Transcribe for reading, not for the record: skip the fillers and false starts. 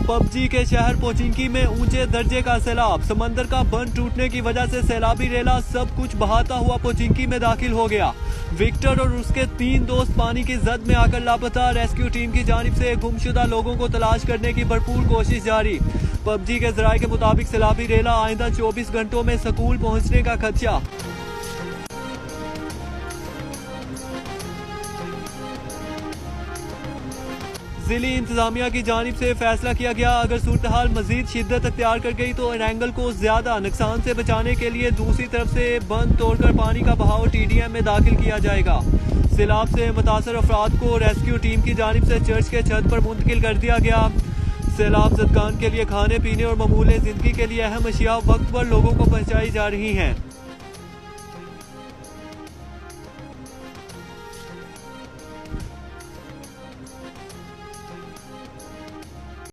PUBG के शहर Pochinki में ऊंचे दर्जे का सैलाब। समंदर का बंद टूटने की वजह से सैलाबी रेला सब कुछ बहाता हुआ पोचिंकी में दाखिल हो गया। विक्टर और उसके 3 दोस्त पानी की जद में आकर लापता। रेस्क्यू टीम की जानिब से गुमशुदा लोगों को तलाश करने की भरपूर कोशिश जारी। पबजी के जराये के मुताबिक सैलाबी रेला आइंदा 24 घंटों में स्कूल पहुंचने का खदशा। जिली इंतजामिया की जानिब से फैसला किया गया, अगर सूरत हाल मजीद शिद्दत अख्तियार कर गई तो एरेंगल को ज्यादा नुकसान से बचाने के लिए दूसरी तरफ से बंद तोड़कर पानी का बहाव TDM में दाखिल किया जाएगा। सैलाब से मुतासर अफराद को रेस्क्यू टीम की जानिब से चर्च के छत पर मुंतकिल कर दिया गया। सैलाब ज़दगान के लिए खाने पीने और मामूल जिंदगी के लिए अहम अशिया वक्त पर लोगों को पहुँचाई जा रही हैं।